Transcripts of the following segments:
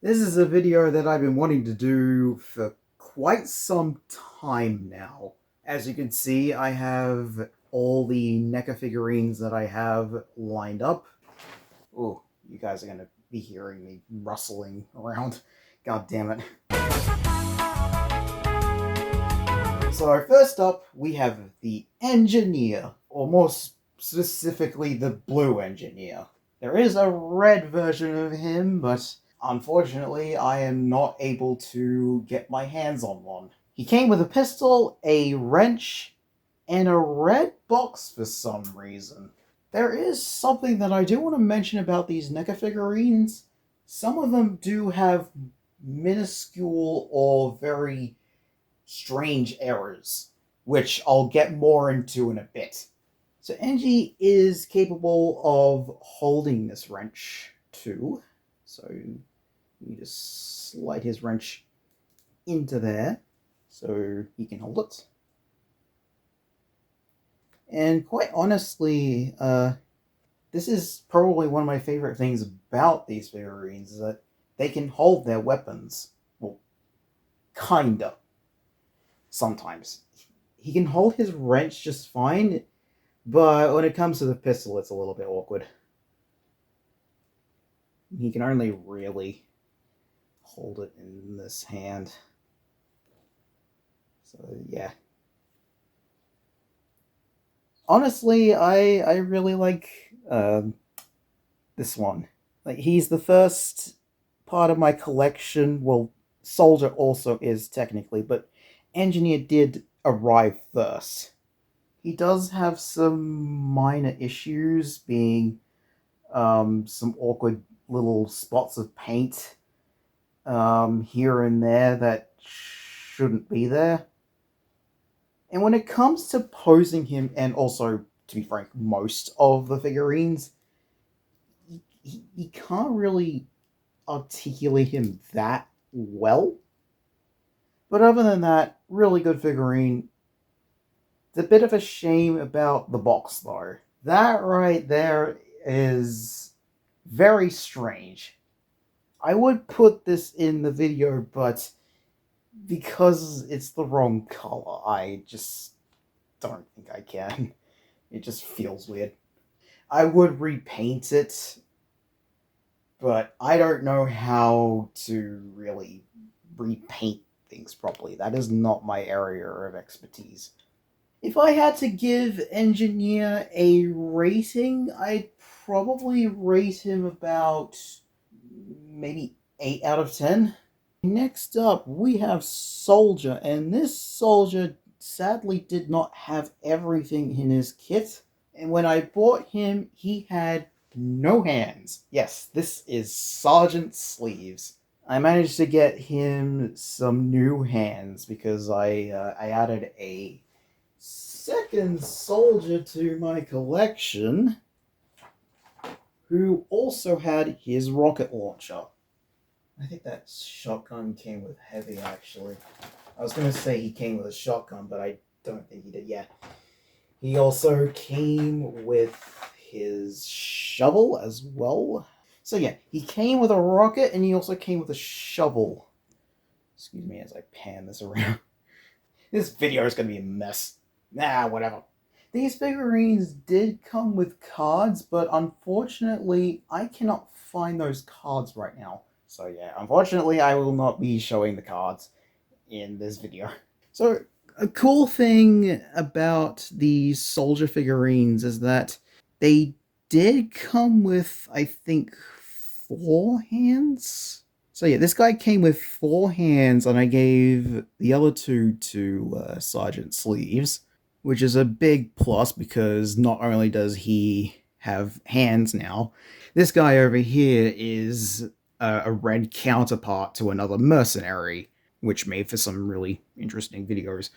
This is a video that I've been wanting to do for quite some time now. As you can see, I have all the NECA figurines that I have lined up. Oh, you guys are going to be hearing me rustling around. God damn it. So first up, we have the Engineer, or more specifically, the Blue Engineer. There is a red version of him, but unfortunately, I am not able to get my hands on one. He came with a pistol, a wrench, and a red box for some reason. There is something that I do want to mention about these NECA figurines. Some of them do have minuscule or very strange errors, which I'll get more into in a bit. So Engie is capable of holding this wrench too. So you just slide his wrench into there so he can hold it. And quite honestly, this is probably one of my favorite things about these figurines, is that they can hold their weapons. Well, kinda. Sometimes. He can hold his wrench just fine, but when it comes to the pistol, it's a little bit awkward. He can only really hold it in this hand. So, yeah. Honestly, I really like this one. Like, he's the first part of my collection. Well, Soldier also is technically, but Engineer did arrive first. He does have some minor issues, being some awkward little spots of paint here and there that shouldn't be there. And when it comes to posing him, and also, to be frank, most of the figurines, you can't really articulate him that well. But other than that, really good figurine. It's a bit of a shame about the box, though. That right there is very strange. I would put this in the video, but because it's the wrong color, I just don't think I can. It just feels weird. I would repaint it, but I don't know how to really repaint things properly. That is not my area of expertise. If I had to give Engineer a rating, I'd probably rate him about maybe 8 out of 10. Next up, we have Soldier, and this Soldier sadly did not have everything in his kit. And when I bought him, he had no hands. Yes, this is Sergeant Sleeves. I managed to get him some new hands because I added a second soldier to my collection who also had his rocket launcher. I think that shotgun came with heavy, actually. I was going to say he came with a shotgun, but I don't think he did. Yeah. He also came with his shovel as well. So yeah, he came with a rocket, and he also came with a shovel. Excuse me as I pan this around. This video is going to be a mess. Nah, whatever. These figurines did come with cards, but unfortunately, I cannot find those cards right now. So yeah, unfortunately, I will not be showing the cards in this video. So a cool thing about these soldier figurines is that they did come with, I think, 4 hands. So yeah, this guy came with 4 hands, and I gave the other 2 to Sergeant Sleeves, which is a big plus because not only does he have hands now, this guy over here is a red counterpart to another mercenary, which made for some really interesting videos.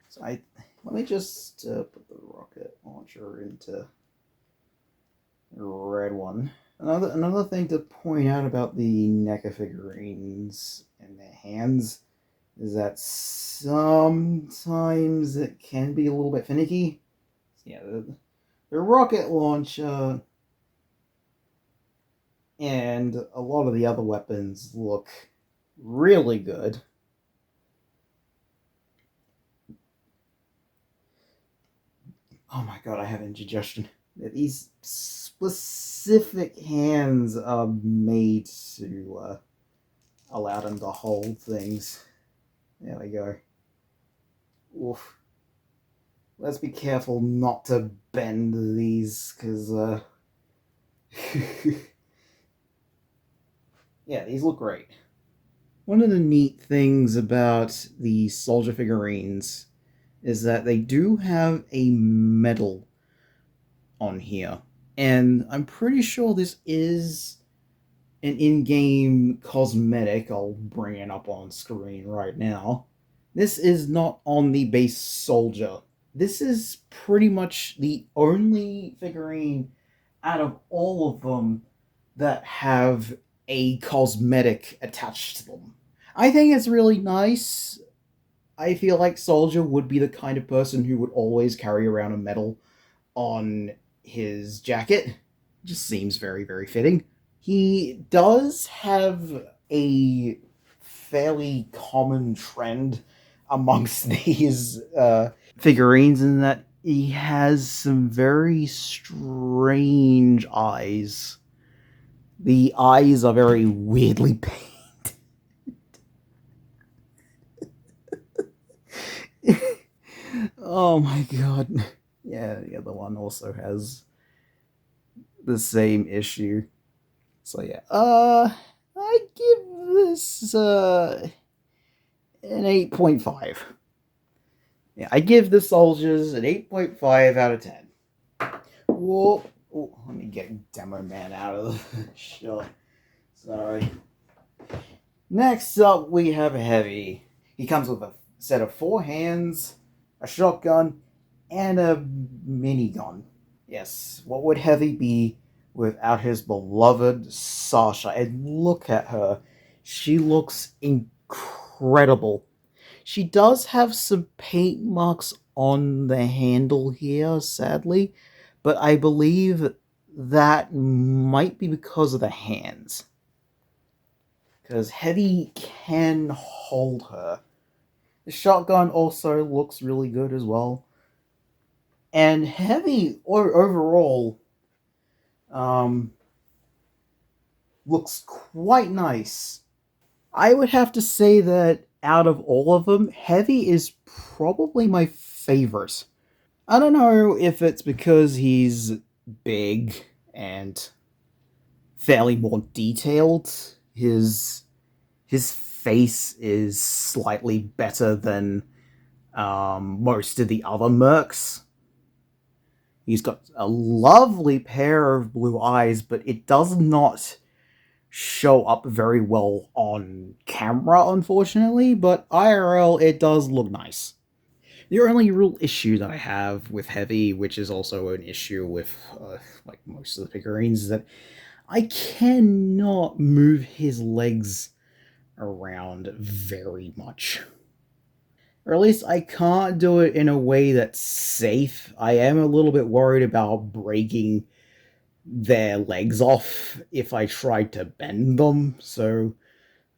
So let me just put the rocket launcher into the red one. Another thing to point out about the NECA figurines and their hands is that sometimes it can be a little bit finicky. Yeah, the rocket launcher and a lot of the other weapons look really good. Oh my god, I have indigestion. These specific hands are made to allow them to hold things. There we go. Oof. Let's be careful not to bend these, because, yeah, these look great. One of the neat things about the soldier figurines is that they do have a medal on here. And I'm pretty sure this is an in-game cosmetic. I'll bring it up on screen right now. This is not on the base soldier. This is pretty much the only figurine out of all of them that have a cosmetic attached to them. I think it's really nice. I feel like Soldier would be the kind of person who would always carry around a medal on his jacket. Just seems very, very fitting. He does have a fairly common trend amongst these figurines in that he has some very strange eyes. The eyes are very weirdly painted. Oh my god. Yeah, the other one also has the same issue. So yeah. I give this an 8.5. Yeah, I give the soldiers an 8.5 out of 10. Whoa. Oh, let me get Demo Man out of the shot. Sorry. Next up, we have Heavy. He comes with a set of 4 hands, a shotgun, and a minigun. Yes, what would Heavy be without his beloved Sasha? And look at her. She looks incredible. She does have some paint marks on the handle here, sadly, but I believe that might be because of the hands. Because Heavy can hold her. The shotgun also looks really good as well. And Heavy, or overall, um, looks quite nice. I would have to say that out of all of them, Heavy is probably my favorite. I don't know if it's because he's big and fairly more detailed. His face is slightly better than most of the other mercs. He's got a lovely pair of blue eyes, but it does not show up very well on camera, unfortunately. But IRL, it does look nice. The only real issue that I have with Heavy, which is also an issue with like most of the figurines, is that I cannot move his legs around very much. Or at least I can't do it in a way that's safe. I am a little bit worried about breaking their legs off if I try to bend them, so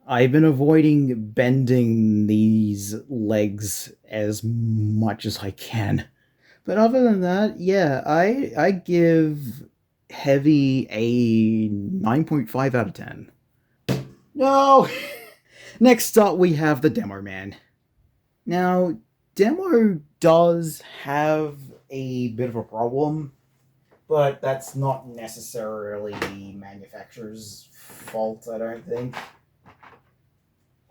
I've been avoiding bending these legs as much as I can. But other than that, yeah, I give Heavy a 9.5 out of 10. No! Next up, we have the Demo Man. Now, Demo does have a bit of a problem, but that's not necessarily the manufacturer's fault, I don't think.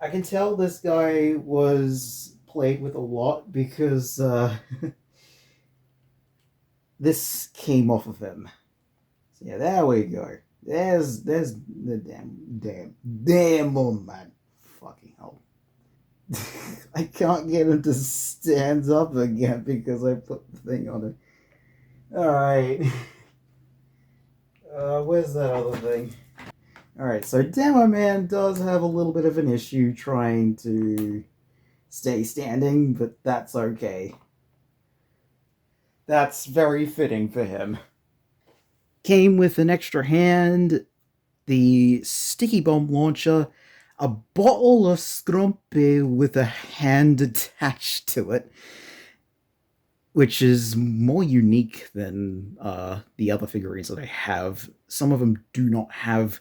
I can tell this guy was played with a lot because this came off of him. So yeah, there we go. There's the damn man. Fucking hell. I can't get him to stand up again because I put the thing on it. Alright. Where's that other thing? Alright, so Demo Man does have a little bit of an issue trying to stay standing, but that's okay. That's very fitting for him. Came with an extra hand, the sticky bomb launcher, a bottle of scrumpy with a hand attached to it, which is more unique than the other figurines that I have. Some of them do not have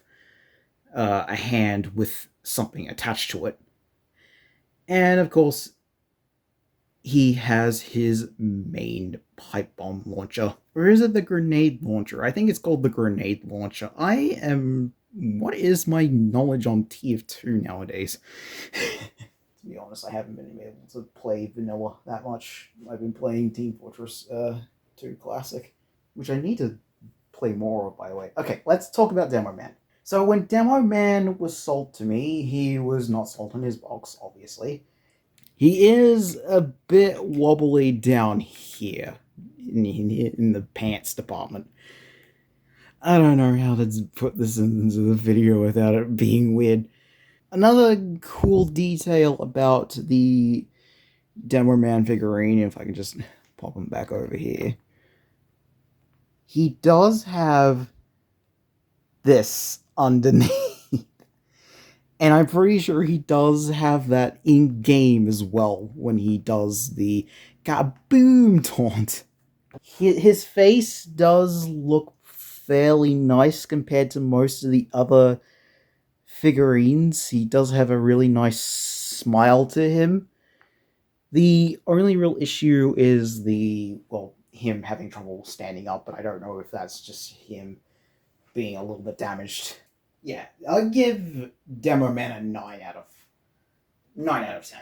a hand with something attached to it. And of course, he has his main pipe bomb launcher. Or is it the grenade launcher? I think it's called the grenade launcher. I am. What is my knowledge on TF2 nowadays? To be honest, I haven't been able to play vanilla that much. I've been playing Team Fortress 2 Classic, which I need to play more of, by the way. Okay, let's talk about Demo Man. So when Demo Man was sold to me, he was not sold in his box, obviously. He is a bit wobbly down here in the pants department. I don't know how to put this into the video without it being weird. Another cool detail about the Demo Man figurine, if I can just pop him back over here, he does have this underneath. And I'm pretty sure he does have that in game as well when he does the kaboom taunt. His face does look fairly nice compared to most of the other figurines. He does have a really nice smile to him. The only real issue is him having trouble standing up, but I don't know if that's just him being a little bit damaged. Yeah, I'll give Demo Man a 9 out of 10.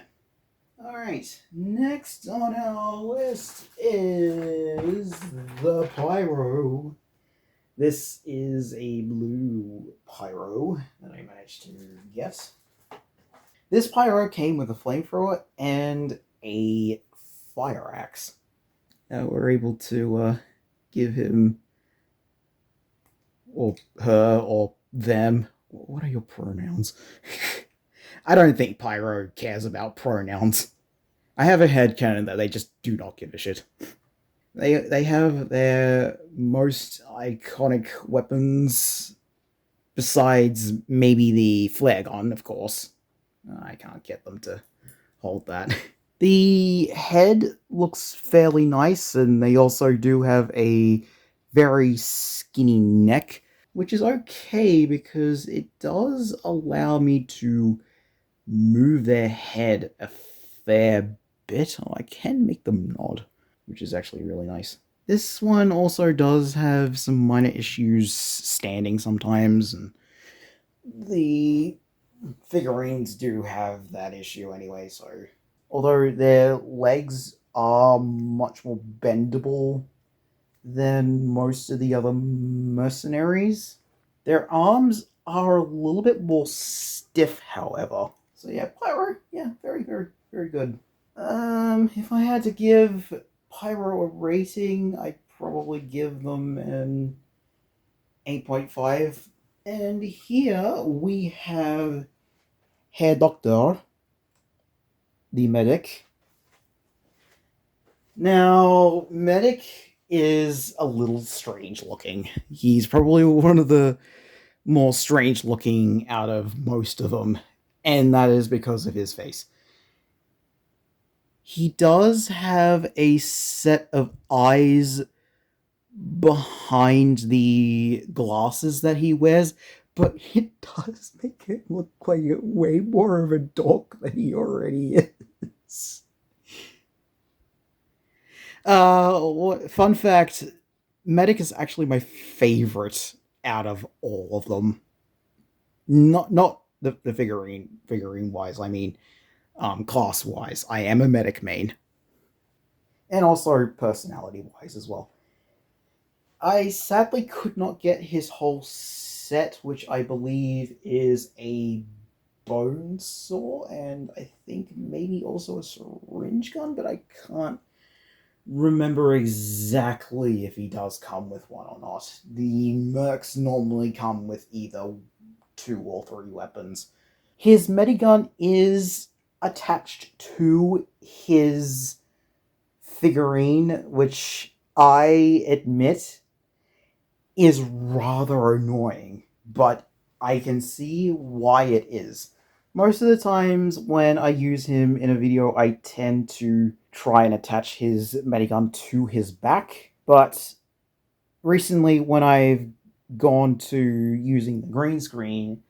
Alright, next on our list is the Pyro. This is a blue Pyro that I managed to get. This Pyro came with a flamethrower and a fire axe. We're able to give him, or her, or them. What are your pronouns? I don't think Pyro cares about pronouns. I have a headcanon that they just do not give a shit. They have their most iconic weapons, besides maybe the flare gun, of course. I can't get them to hold that. The head looks fairly nice, and they also do have a very skinny neck, which is okay because it does allow me to move their head a fair bit. I can make them nod, which is actually really nice. This one also does have some minor issues standing sometimes, and the figurines do have that issue anyway, so although their legs are much more bendable than most of the other mercenaries, their arms are a little bit more stiff, however. So yeah, Pyro, yeah, very, very, very good. If I had to give Pyro a rating, I'd probably give them an 8.5. And here we have Herr Doctor, the medic. Now, medic is a little strange looking. He's probably one of the more strange looking out of most of them, and that is because of his face. He does have a set of eyes behind the glasses that he wears, but it does make it look like way more of a dork than he already is. Fun fact, Medic is actually my favorite out of all of them. Not the figurine wise, I mean class wise. I am a Medic main. And also personality wise as well. I sadly could not get his whole set, which I believe is a bone saw and I think maybe also a syringe gun, but I can't remember exactly if he does come with one or not. The mercs normally come with either 2 or 3 weapons. His medigun is attached to his figurine, which I admit is rather annoying, but I can see why it is. Most of the times when I use him in a video, I tend to try and attach his medigun to his back, but recently when I've gone to using the green screen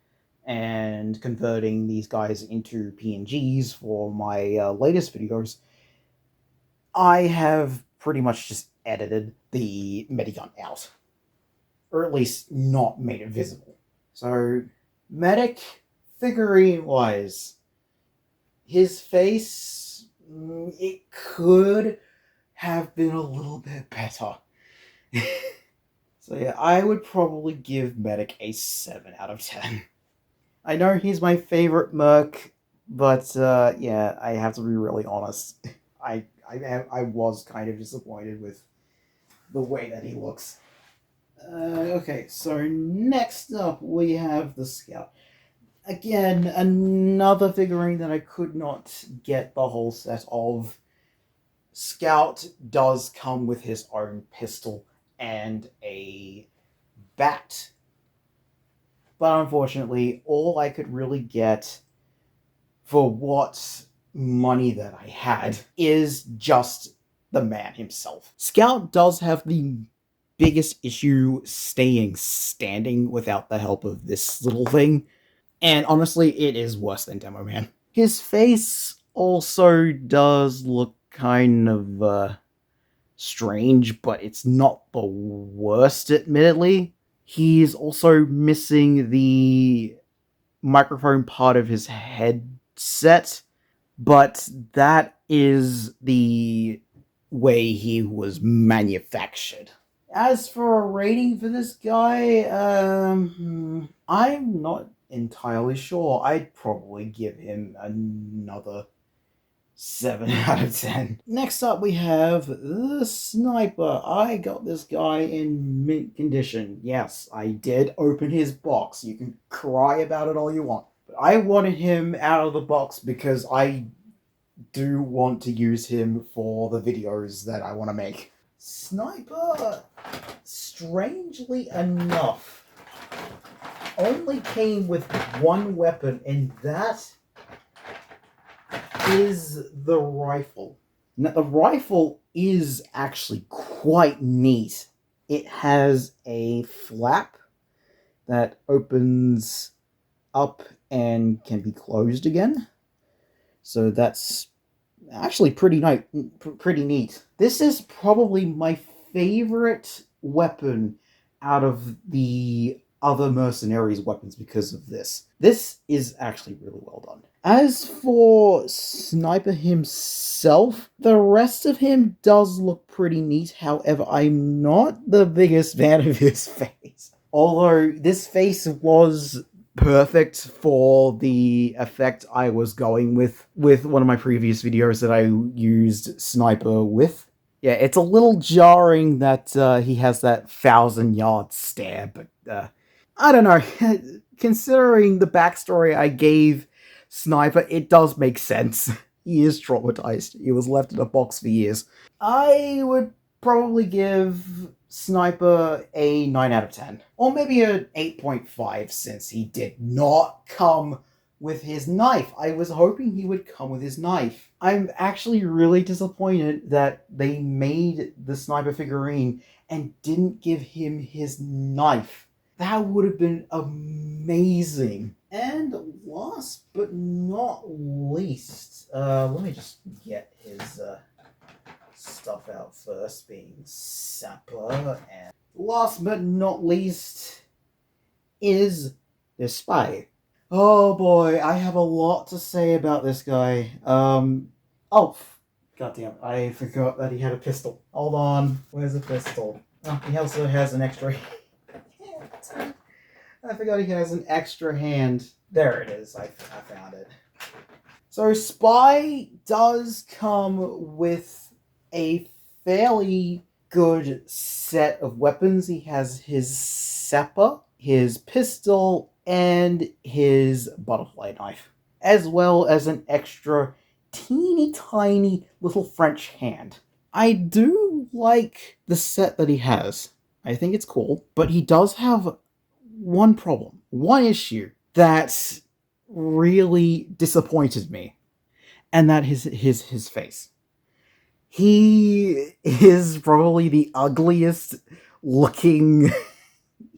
and converting these guys into PNGs for my latest videos, I have pretty much just edited the medigun out, or at least not made it visible. So, medic figurine wise, his face, it could have been a little bit better. So yeah, I would probably give medic a 7 out of 10. I know he's my favorite merc, but yeah, I have to be really honest. I was kind of disappointed with the way that he looks. Okay, so next up we have the Scout. Again, another figurine that I could not get the whole set of. Scout does come with his own pistol and a bat. But unfortunately, all I could really get for what money that I had is just the man himself. Scout does have the biggest issue staying standing without the help of this little thing. And honestly, it is worse than Demo Man. His face also does look kind of strange, but it's not the worst, admittedly. He's also missing the microphone part of his headset, but that is the way he was manufactured. As for a rating for this guy, I'm not entirely sure. I'd probably give him another 7 out of 10. Next up, we have the Sniper. I got this guy in mint condition. Yes, I did open his box. You can cry about it all you want. But I wanted him out of the box because I do want to use him for the videos that I want to make. Sniper, strangely enough, only came with one weapon, and that is the rifle. Now, the rifle is actually quite neat. It has a flap that opens up and can be closed again. So that's actually pretty neat. This is probably my favorite weapon out of the other mercenaries' weapons because of this. This is actually really well done. As for Sniper himself, the rest of him does look pretty neat. However, I'm not the biggest fan of his face. Although this face was perfect for the effect I was going with one of my previous videos that I used Sniper with. Yeah, it's a little jarring that he has that 1,000-yard stare, but I don't know. Considering the backstory I gave Sniper, it does make sense. He is traumatized. He was left in a box for years. I would probably give Sniper a 9 out of 10. Or maybe an 8.5 since he did not come with his knife. I was hoping he would come with his knife. I'm actually really disappointed that they made the Sniper figurine and didn't give him his knife. That would have been amazing. And last but not least, let me just get his stuff out first, being Sapper. And last but not least is the Spy. Oh boy, I have a lot to say about this guy. Oh, goddamn, I forgot that he had a pistol. Hold on, where's the pistol? Oh, he also has an extra hand. I forgot he has an extra hand. There it is, I found it. So Spy does come with a fairly good set of weapons. He has his Sapper, his pistol, and his butterfly knife, as well as an extra teeny tiny little French hand. I do like the set that he has. I think it's cool, but he does have one problem. one issue that really disappointed me, and that is his face. He is probably the ugliest looking.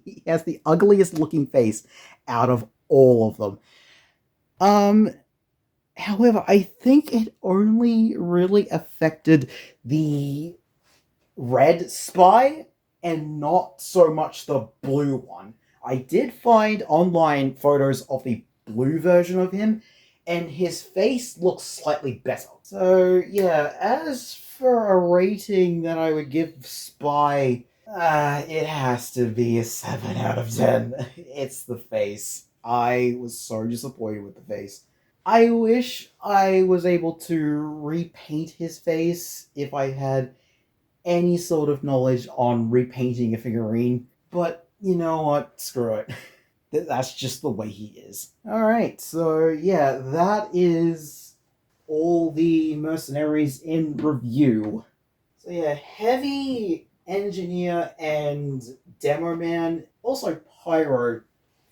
He has the ugliest looking face out of all of them. Um, However, I think it only really affected the red spy and not so much the blue one. I did find online photos of the blue version of him, and his face looks slightly better. So, yeah, as for a rating that I would give Spy, it has to be a 7 out of 10. It's the face. I was so disappointed with the face. I wish I was able to repaint his face if I had any sort of knowledge on repainting a figurine, but you know what? Screw it. That's just the way he is. Alright, so yeah, that is all the mercenaries in review. So yeah, Heavy, Engineer, and Demo Man, also Pyro,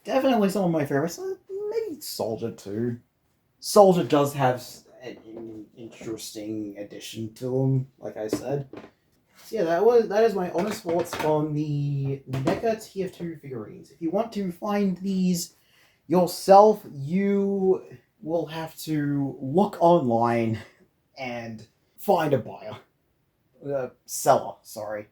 definitely some of my favorites. Maybe Soldier too. Soldier does have an interesting addition to him, like I said. So yeah, that is my honest thoughts on the NECA TF2 figurines. If you want to find these yourself, you will have to look online and find a buyer, seller. Sorry.